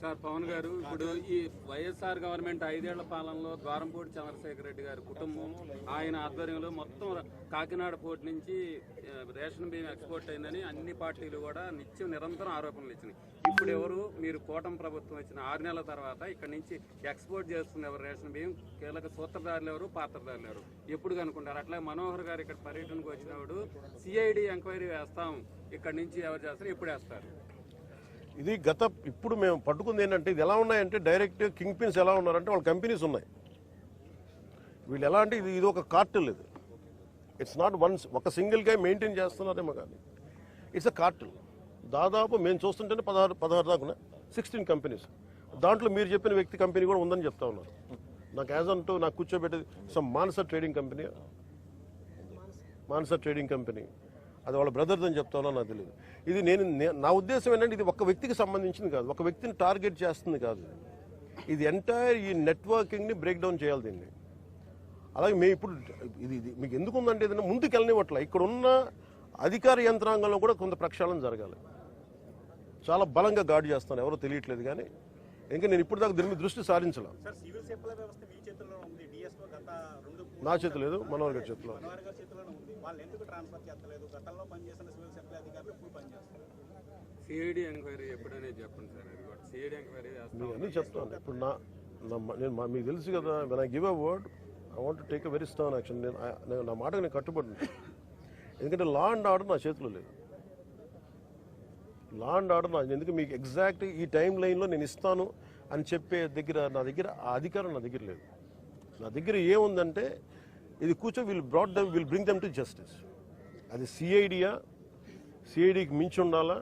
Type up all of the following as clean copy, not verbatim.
Sir Pawan గారు, ఇప్పుడు ఈ వైఎస్ఆర్ గవర్నమెంట్ 5 ఏళ్ల పాలనలో ద్వారంపూడి చంద్రశేఖర్ రెడ్డి గారి కుటుంబం ఆయన ఆధ్వర్యంలో మొత్తం కాకినాడ పోర్టు నుంచి రేషన్ బియ్యం ఎక్స్పోర్ట్ అయిందని అన్ని పార్టీలు కూడా నిరంతరం ఆరోపణలు ఇచ్చినాయి. ఇప్పుడు ఎవరు మీరు కూటమి ప్రభుత్వం వచ్చిన 6 నెలల తర్వాత ఇక్కడ నుంచి ఎక్స్పోర్ట్ చేస్తున్న ఎవరు రేషన్ బియ్యం కీలక సూత్రధారులు ఎవరు, పాత్రధారులు ఎవరు ఎప్పుడు కనుక్కుంటారు? అట్లా మనోహర్ గారు ఇక్కడ పర్యటనకు వచ్చినప్పుడు సిఐడి ఎంక్వైరీ వేస్తాం, ఇక్కడ నుంచి ఎవరు చేస్తారు, ఎప్పుడు వేస్తారు? ఇది ఇప్పుడు మేము పట్టుకుంది ఏంటంటే ఇది ఎలా ఉన్నాయంటే డైరెక్ట్ కింగ్ పిన్స్ ఎలా ఉన్నారంటే వాళ్ళ కంపెనీస్ ఉన్నాయి. వీళ్ళు ఎలా అంటే ఇది ఒక కార్టెల్. ఇది ఇట్స్ నాట్ ఒక సింగిల్గా మెయింటైన్ చేస్తున్నారేమో కానీ ఇట్స్ అ కార్టెల్. దాదాపు మేము చూస్తుంటేనే 16 దాకా 16 కంపెనీస్. దాంట్లో మీరు చెప్పిన వ్యక్తి కంపెనీ కూడా ఉందని చెప్తా ఉన్నారు. నాకు యాజ్ అంటూ నాకు కూర్చోబెట్టేది మానస ట్రేడింగ్ కంపెనీ అది వాళ్ళ బ్రదర్స్ అని చెప్తా ఉన్నా, నాకు తెలియదు. ఇది నా ఉద్దేశం ఏంటంటే ఇది ఒక వ్యక్తికి సంబంధించింది కాదు, ఒక వ్యక్తిని టార్గెట్ చేస్తుంది కాదు. ఇది ఎంటైర్ ఈ నెట్వర్కింగ్ని బ్రేక్ డౌన్ చేయాలి దీన్ని. అలాగే మేము ఇప్పుడు ఇది మీకు ఎందుకు ఉందంటే ఏదైనా ముందుకు వెళ్ళనివ్వట్ల. ఇక్కడ ఉన్న అధికార యంత్రాంగంలో కూడా కొంత ప్రక్షాళన జరగాలి. చాలా బలంగా గార్డు చేస్తాను, ఎవరో తెలియట్లేదు కానీ ఇంకా నేను ఇప్పుడు దాకా దీని మీద దృష్టి సారించలే. నా చేతి లేదు, మనోహర్ గారి చేతిలో. సిఐడి ఎంక్వైరీ ఎప్పుడనే చెప్పండి సార్. సిఐడి ఎంక్వైరీ అన్నీ చెప్తాను. ఇప్పుడు నేను మీకు తెలుసు కదా, when I give a word I want to take a very strong action. నా మాటకు నేను కట్టుబడి, ఎందుకంటే లా అండ్ ఆర్డర్ నా చేతిలో లేదు. లా అండ్ ఆర్డర్ ఎందుకు మీకు ఎగ్జాక్ట్ ఈ టైం లైన్లో నేను ఇస్తాను అని చెప్పే నా దగ్గర ఆ అధికారం నా దగ్గర లేదు. నా దగ్గర ఏముందంటే ఇది will bring them to justice. అది సిఐడికి మించి ఉండాలా,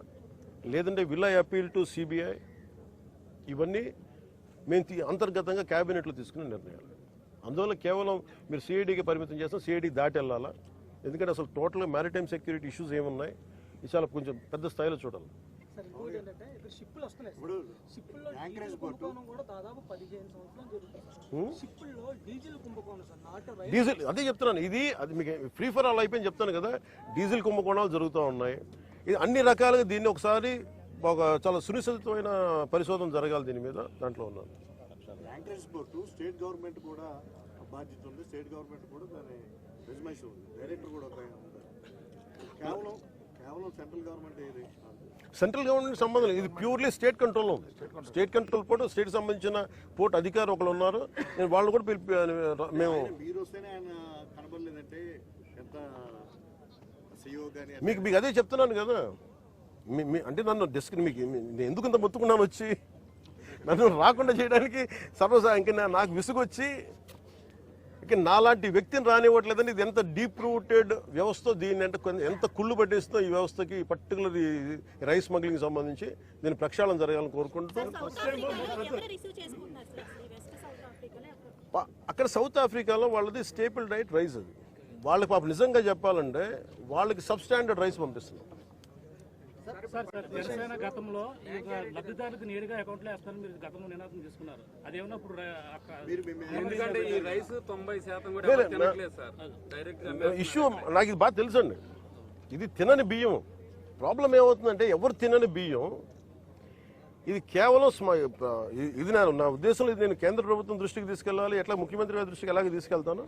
లేదంటే will I appeal to CBI, ఇవన్నీ మేము అంతర్గతంగా క్యాబినెట్లో తీసుకునే నిర్ణయాలు. అందువల్ల కేవలం మీరు సిఐడికి పరిమితం చేస్తాం, సిఐడికి దాటి వెళ్ళాలా. ఎందుకంటే అసలు టోటల్గా మ్యారిటైమ్ సెక్యూరిటీ ఇష్యూస్ ఏమున్నాయి, ఇది చాలా కొంచెం పెద్ద స్థాయిలో చూడాలి. డీజిల్ అదే చెప్తున్నాను, అది మీకు ఫ్రీ ఫర్ ఆల్ అయిపోయింది చెప్తాను కదా. డీజిల్ కుంభకోణాలు జరుగుతూ ఉన్నాయి. ఇది అన్ని రకాలుగా దీన్ని ఒకసారి చాలా సునిశ్చితమైన పరిశోధన జరగాలి దీని మీద. దాంట్లో ఉన్నాను. స్టేట్ గవర్నమెంట్ కూడా బాధ్యత ఉంది, స్టేట్ గవర్నమెంట్ కూడా దాని రెజ్యూమేషన్ ఉంది, డైరెక్టర్ కూడా కేవలం సెంట్రల్ గవర్నమెంట్ సంబంధం లేదు. ఇది ప్యూర్లీ స్టేట్ కంట్రోల్లో ఉంది. స్టేట్ కంట్రోల్ పోర్టు, స్టేట్ సంబంధించిన పోర్టు అధికారులు ఒకరు ఉన్నారు. నేను వాళ్ళు కూడా మేము మీకు అదే చెప్తున్నాను కదా. అంటే నన్ను మీకు ఎందుకు ఇంత మొత్తుకున్నాను వచ్చి నన్ను రాకుండా చేయడానికి ఇంకా నాకు విసుగొచ్చి ఇక నాలాంటి వ్యక్తిని రానివ్వట్లేదని. ఇది ఎంత డీప్ రూటెడ్ వ్యవస్థ, దీన్ని అంటే ఎంత కుళ్ళు పట్టేస్తుందో ఈ వ్యవస్థకి, పర్టికులర్ రైస్ స్మగ్లింగ్ సంబంధించి దీని ప్రక్షాళన జరగాలని కోరుకుంటూ. అక్కడ సౌత్ ఆఫ్రికాలో వాళ్ళది స్టేపుల్ డైట్ రైస్. అది వాళ్ళకి పాపం నిజంగా చెప్పాలంటే వాళ్ళకి సబ్స్టాండర్డ్ రైస్ పంపిస్తున్నారు. జనసేన గతంలో లబ్ధిదారులకు నేరుగా అకౌంట్లో వేస్తారని మీరు గతంలో నినాదం తీసుకున్నారు. అదేమన్నా ఇప్పుడు ఎందుకంటే ఈ రైస్ 90% కూడా తినట్లేదు సార్. డైరెక్ట్ ఇష్యూ నాకు ఇది బాగా తెలుసండి. ఇది తినని బియ్యం. ప్రాబ్లం ఏమవుతుందంటే ఎవరు తినని బియ్యం ఇది కేవలం ఇది నా ఉద్దేశంలో ఇది నేను కేంద్ర ప్రభుత్వం దృష్టికి తీసుకెళ్ళాలి. ఎట్లా ముఖ్యమంత్రి గారి దృష్టికి ఎలాగ తీసుకెళ్తాను,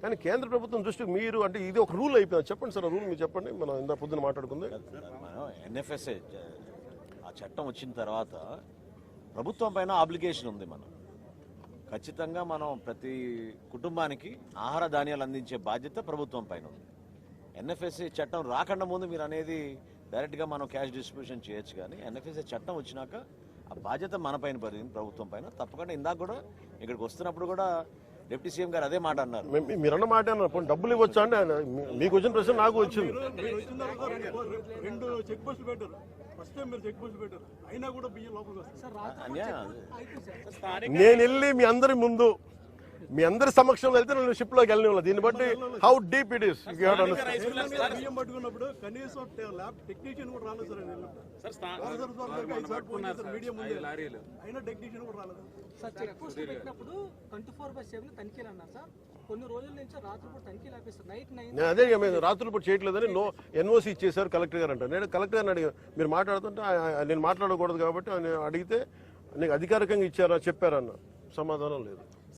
కానీ కేంద్ర ప్రభుత్వం దృష్టికి మీరు అంటే ఇది ఒక రూల్ అయిపోయింది. చెప్పండి సార్, ఆ రూల్ మీరు చెప్పండి. మనం ఇందా పొద్దున మాట్లాడుకుంది. ఎన్ఎఫ్ఎస్ఏ ఆ చట్టం వచ్చిన తర్వాత ప్రభుత్వం పైన ఆబ్లిగేషన్ ఉంది. ఖచ్చితంగా మనం ప్రతి కుటుంబానికి ఆహార ధాన్యాలు అందించే బాధ్యత ప్రభుత్వం పైన ఉంది. ఎన్ఎఫ్ఎస్ఏ చట్టం రాకుండా ముందు మీరు అనేది డైరెక్ట్గా మనం క్యాష్ డిస్ట్రిబ్యూషన్ చేయొచ్చు, కానీ ఎన్ఎఫ్ఎస్ఏ చట్టం వచ్చినాక ఆ బాధ్యత మన పైన పడింది, ప్రభుత్వం పైన. తప్పకుండా ఇందాక కూడా ఇక్కడికి వస్తున్నప్పుడు కూడా డిప్యూటీ సీఎం గారు అదే మాట అన్నారు. మీరన్న మాట అన్నారు, డబ్బులు ఇవ్వచ్చా అంటే మీకు వచ్చిన ప్రశ్న నాకు వచ్చింది. నేను వెళ్ళి మీ అందరి ముందు మీ అందరి సమక్షంలో వెళ్తే నేను షిప్ లోకి వెళ్ళిన దీన్ని బట్టి హౌ డీప్ ఇట్ ఈస్. నేను అదే మేము రాత్రులు పూట చేయట్లేదని ఎన్ఓసి ఇచ్చేసారు కలెక్టర్ గారు అంటారు. నేను కలెక్టర్ గారిని అడిగాను, మీరు మాట్లాడుతుంటే నేను మాట్లాడకూడదు కాబట్టి అడిగితే నీకు అధికారికంగా ఇచ్చారా చెప్పారన్న సమాధానం లేదు.